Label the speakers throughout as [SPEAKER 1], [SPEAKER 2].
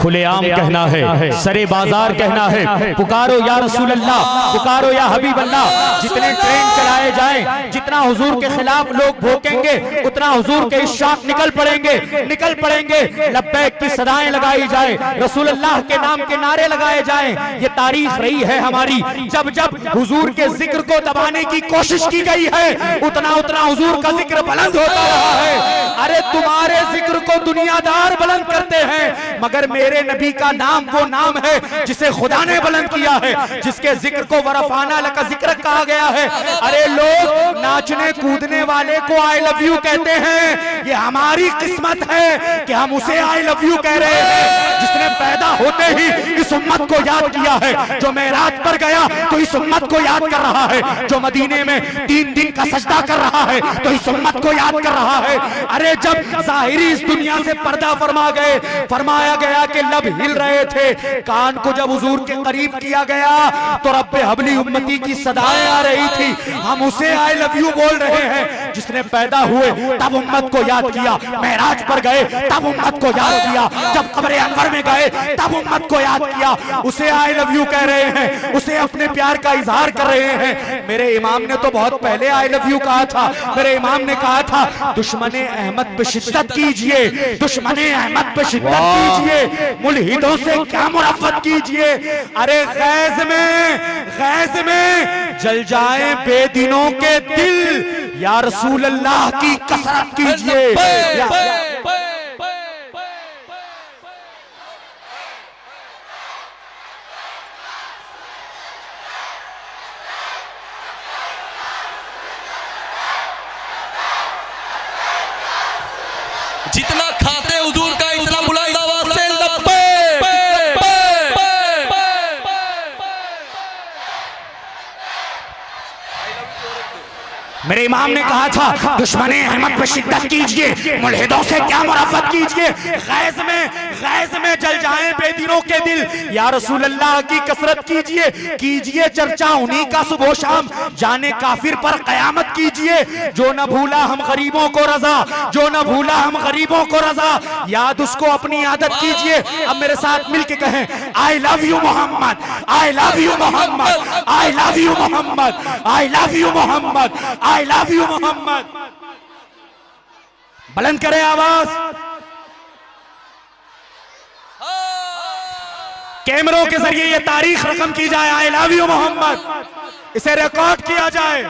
[SPEAKER 1] खुलेआम कहना है, सरे बाजार कहना है, पुकारो या रसूल अल्लाह, पुकारो या हबीब अल्लाह। जितने ट्रेन चलाए जाएं, जितना हुजूर के खिलाफ लोग भोंकेंगे, उतना हुजूर के इश्शाक निकल पड़ेंगे। लब्बैक की सदाएं लगाई जाए, रसूल अल्लाह के नाम के नारे लगाए जाएं। ये तारीख रही है हमारी। जब जब हुजूर के जिक्र को दबाने की कोशिश की गई है, उतना उतना हुजूर का जिक्र बुलंद होता रहा है। अरे तुम्हारे जिक्र को दुनियादार बुलंद करते हैं, मगर मेरे नबी का नाम वो नाम है जिसे खुदा ने बुलंद किया है, जिसके जिक्र को वरफाना लका जिक्र कहा गया है। अरे लोग नाचने कूदने वाले को आई लव यू कहते हैं, ये हमारी किस्मत है कि हम उसे आई लव यू कह रहे हैं जिसने पैदा होते ही इस उम्मत को याद किया है, जो मेराज पर गया तो इस उम्मत को याद कर रहा है, जो मदीने में 3 दिन का सजदा कर रहा है तो इस उम्मत को याद कर रहा है। अरे जब ज़ाहिरी इस दुनिया से पर्दा फरमाया गया कि लब हिल रहे थे, कान को जब हुजूर के करीब किया गया तो रब्बे हबली उम्मती की सदाएं आ रही थी। हम उसे आई लव यू बोल रहे हैं जिसने पैदा हुए तब उम्मत को याद किया, मेराज पर गए तब उम्मत को याद किया, जब कब्र अनवर में गए तब उम्मत को याद किया। उसे आई लव यू कह रहे हैं, उसे अपने प्यार का इजहार कर रहे हैं। मेरे इमाम ने तो बहुत पहले आई लव यू कहा था। मेरे इमाम ने कहा था दुश्मने अहमद पे शिद्दत कीजिए, दुश्मने अहमद पे शिद्दत कीजिए, मुल्हिदों से क्या मुरफ़्फ़त कीजिए। अरे गैज़ में जल जाए बेदीनों के दिल, या रसूल अल्लाह की कसरत कीजिए।
[SPEAKER 2] जितना खाते हुजूर का इतना बुलंद आवाज से
[SPEAKER 1] मेरे इमाम ने कहा था दुश्मने अहमद पे शिद्दत कीजिए, मुल्हिदों से क्या मुरफ़्फ़त कीजिए। गैज़ में जल जाएं बेदीनों के दिल, या रसूल अल्लाह की कसरत कीजिए चर्चा उन्हीं का सुबह शाम, जाने काफिर पर कयामत कीजिए। जो न भूला हम गरीबों को रजा, जो न भूला हम गरीबों को रजा, याद उसको अपनी आदत कीजिए। अब मेरे साथ मिलके कहें I love you Mohammad, I love you Mohammad, I love you Mohammad, I love you Mohammad, I love you Mohammad. बुलंद करें आवाज। कैमरों के जरिए ये तारीख रकम की जाए, आई लव यू मोहम्मद, इसे रिकॉर्ड किया जाए।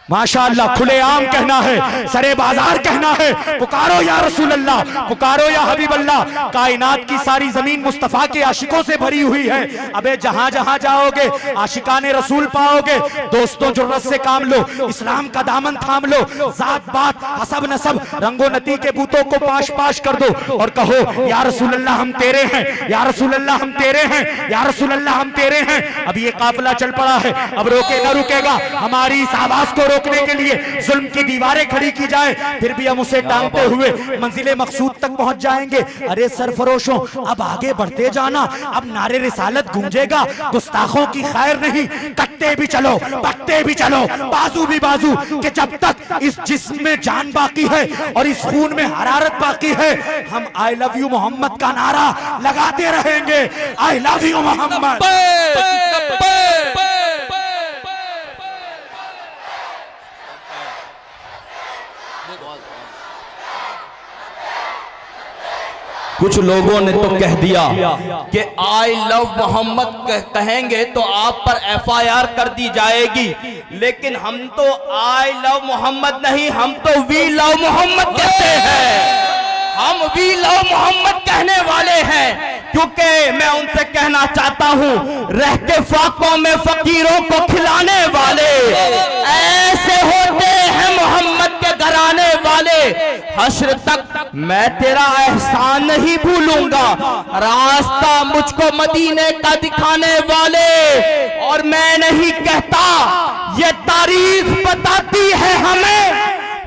[SPEAKER 1] माशाअल्लाह खुलेआम कहना है, सरे बाजार कहना है, पुकारो या रसूल अल्लाह, पुकारो या हबीब अल्लाह। कायनात की सारी जमीन मुस्तफा के आशिकों से भरी हुई है। अबे जहां जहां जाओगे आशिकाने रसूल पाओगे। दोस्तों जुर्रत से काम लो, इस्लाम का दामन थाम लो, जात बात हसब नसब रंगो नती के बूतों को पाश पाश कर दो और कहो या रसूल अल्लाह हम तेरे हैं, या रसूल अल्लाह हम तेरे हैं, या रसूल अल्लाह हम तेरे हैं। अब ये काफिला चल पड़ा है, अब रोके न रुकेगा। हमारी इस आवाज को रोकने के लिए जुल्म की दीवारें खड़ी की जाए, फिर भी हम उसे टांगते हुए मंजिले मकसूद तक पहुंच जाएंगे। अरे सरफरोशों अब आगे बढ़ते जाना, अब नारे रिसालत गूंजेगा, गुस्ताखों की खैर नहीं। कटते भी चलो, पकते भी चलो, बाजू भी बाजू, कि जब तक इस जिस्म में जान बाकी है और इस खून में हरारत बाकी है, हम आई लव यू मोहम्मद का नारा लगाते रहेंगे। I love you Mohammad.
[SPEAKER 2] कुछ लोगों ने तो कह दिया कि आई लव मोहम्मद कहेंगे तो आप पर FIR कर दी जाएगी, लेकिन हम तो आई लव मोहम्मद नहीं, हम तो वी लव मोहम्मद कहते हैं। हम वी लव मोहम्मद कहने वाले हैं, क्योंकि मैं उनसे कहना चाहता हूं, रहते फाकों में फकीरों को खिलाने वाले ऐसे होते हैं मोहम्मद के घराने वाले। हश्र तक मैं तेरा एहसान नहीं भूलूंगा, रास्ता मुझको मदीने का दिखाने वाले। और मैं नहीं कहता, ये तारीख बताती है हमें,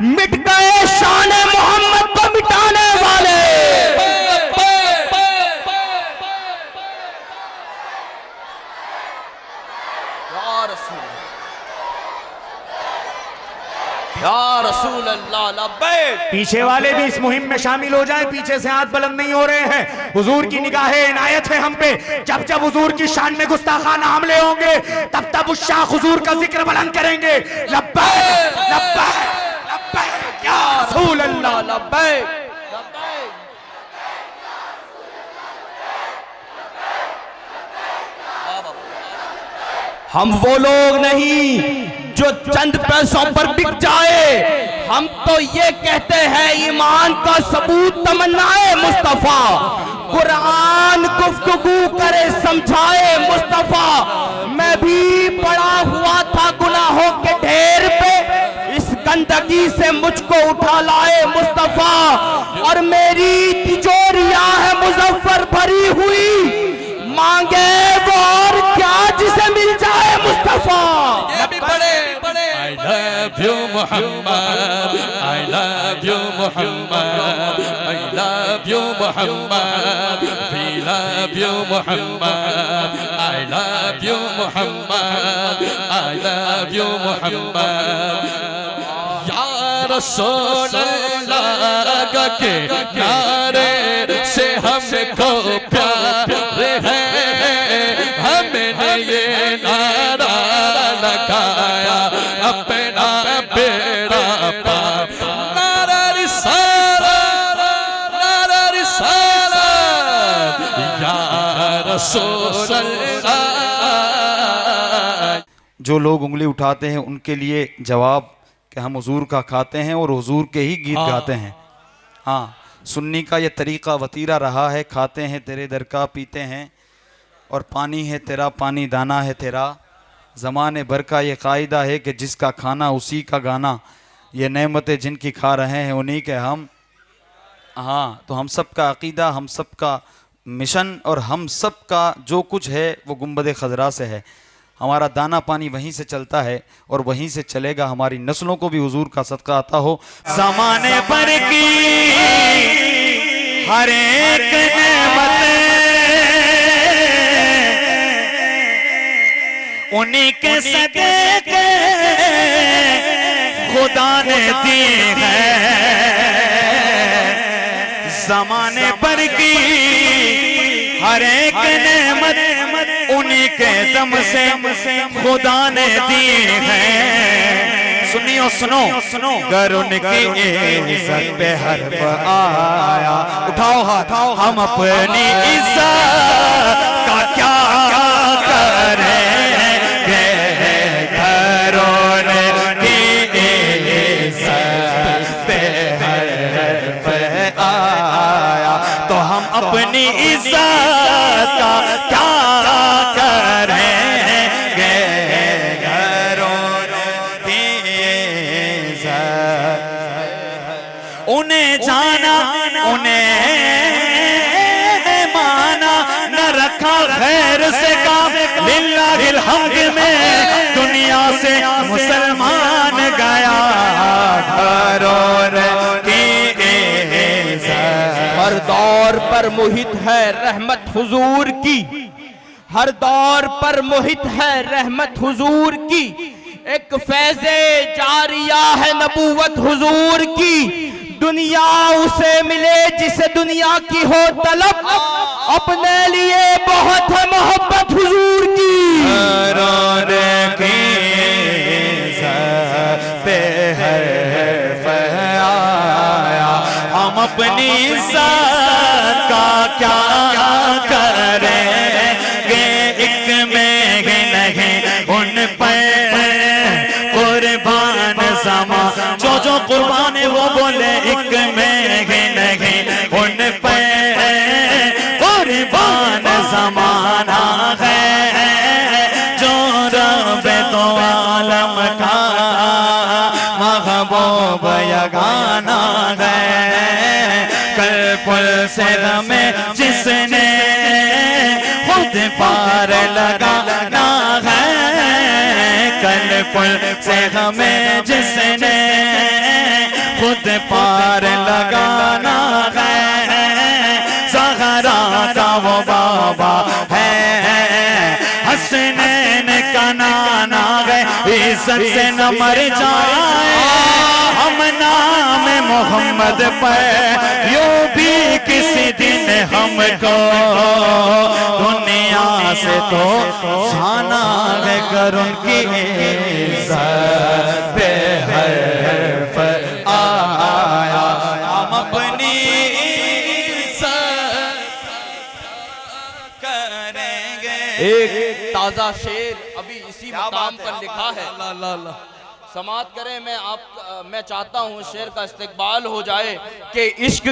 [SPEAKER 2] मिट गए शान मोहम्मद को मिटाने वाले। या रसूल अल्लाह लब्बैक।
[SPEAKER 1] पीछे वाले भी इस मुहिम में शामिल हो जाएं, पीछे से हाथ बुलंद नहीं हो रहे हैं। हुजूर की निगाहे इनायत है हम पे, जब जब हुजूर की शान में गुस्ताखाना हमले होंगे तब तब उस शाख हुजूर का जिक्र बुलंद करेंगे। लब्बैक लब्बैक लब्बैक या रसूल अल्लाह
[SPEAKER 2] लब्बैक। हम वो लोग नहीं जो चंद पैसों पर बिक जाए, हम तो ये कहते हैं ईमान का सबूत तमन्नाए मुस्तफा, कुरान गुफ्तगू करे समझाए मुस्तफा। मैं भी पड़ा हुआ था गुनाहों के ढेर पे, इस गंदगी से मुझको उठा लाए मुस्तफा। और मेरी तिजोरियां है मुजफ्फर भरी हुई, मांगे वो और क्या जिसे मिल जाए मुस्तफा।
[SPEAKER 3] ये भी बड़े बड़े I love you Muhammad, I love you Muhammad, I love you Muhammad, we love you Muhammad, I love you Muhammad, I love you Muhammad। या रसूल अल्लाह के नारे से हमको प्यार है, हमने ये नारा लगाया अपना बेड़ा पार। नारा रिसालत, नारा रिसालत, या रसूल अल्लाह।
[SPEAKER 4] जो लोग उंगली उठाते हैं उनके लिए जवाब कि हम हुजूर का खाते हैं और हुजूर के ही गीत गाते हैं। हाँ, सुन्नी का ये तरीक़ा वतीरा रहा है, खाते हैं तेरे दर का पीते हैं, और पानी है तेरा पानी दाना है तेरा। ज़माने भर का ये कायदा है कि जिसका खाना उसी का गाना, ये नेमतें जिनकी खा रहे हैं उन्हीं के हम। हाँ, तो हम सब का अक़ीदा, हम सब का मिशन और हम सब का जो कुछ है वो गुंबद खजरा से है। हमारा दाना पानी वहीं से चलता है और वहीं से चलेगा, हमारी नस्लों को भी हुजूर का सदका आता हो।
[SPEAKER 1] ज़माने पर की हर एक नेमत उन्हीं के सदके के खुदा ने दी है। ज़माने पर की हर एक नेमत उन्हीं के दम से खुदा ने दी है। सुनियो सुनो, गर उनकी इज्जत पे हर्फ आया, उठाओ हाथ, हम अपनी इज्जत का क्या करेंगे। गर उनकी इज्जत पे हर्फ आया, तो हम अपनी इज्जत का क्या करेंगे। उन्हें जाना उन्हें माना, न रखा खैर से काम, लिल्लाहिल हम्द में दुनिया से मुसलमान गया।
[SPEAKER 2] हर दौर पर मुहित है रहमत हुजूर की, हर दौर पर मुहित है रहमत हुजूर की। एक फैज़े जारिया है नबूवत हुजूर की, दुनिया उसे मिले जिसे दुनिया की हो तलब, अपने लिए बहुत है मोहब्बत हुजूर की।
[SPEAKER 1] हम अपनी इज्जत का क्या करेंगे। एक में नहीं उन पर कुर्बान समा, जो कुर्बान है वो बोले एक में नहीं उन पर कुर्बान ज़माना है। जो रब तो आलम का महबूब यगाना है। कल पुल से हमें जिसने खुद पार लगाना है, कल पुल से हमें जिसने खुद पार लगाना है। ज़हरा का वो बाबा है, हसनैन का नाना है, इज्जत से न मर जाए। हम मोहम्मद पर यूं भी किसी दिन हमको दुनिया से तो जाना है, कर उनकी इज्जत पे हर्फ आया हम अपनी
[SPEAKER 2] एक ताजा शेर अभी इसी मकाम पर लिखा है, समात करें। मैं चाहता हूँ शेर का इस्तेकबाल हो जाए कि इश्क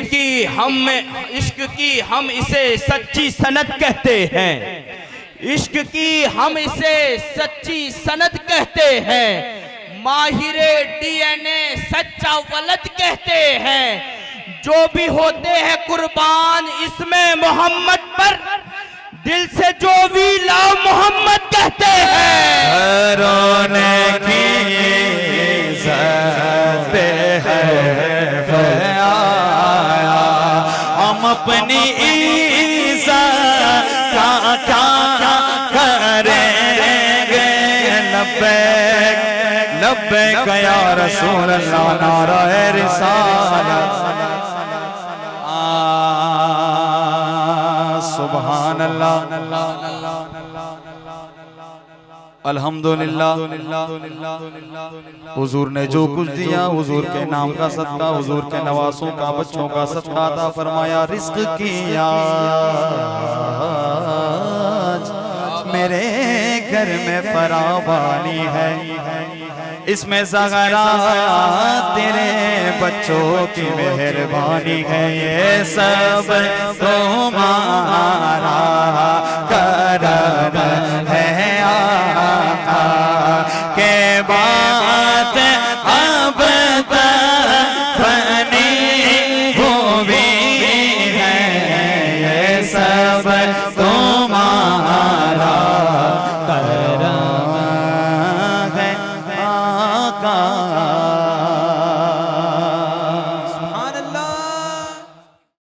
[SPEAKER 2] की हम इसे सच्ची सनत कहते हैं, इश्क की हम इसे सच्ची सनत कहते हैं, माहिरे डीएनए सच्चा वलद कहते हैं, जो भी होते हैं कुर्बान इसमें मोहम्मद पर, दिल से जो भी लाओ मोहम्मद कहते हैं।
[SPEAKER 1] रोने की आया हम अपनी इज्जत का क्या करेंगे, लब्बैक लब्बैक या रसूल अल्लाह, नाराए रिसालत, सुभान अल्लाह, अल्हम्दुलिल्लाह। हुजूर ने जो कुछ दिया हुजूर के नाम का सदका, हुजूर के नवासों का बच्चों का सदका अता फरमाया। रिज़्क़ की आज मेरे घर में फरावानी है, इसमें ज़ग़रा तेरे बच्चों की मेहरबानी है, ये सब तुम्हारा करम है आका के बात अब तक बनी हुई है, ये सब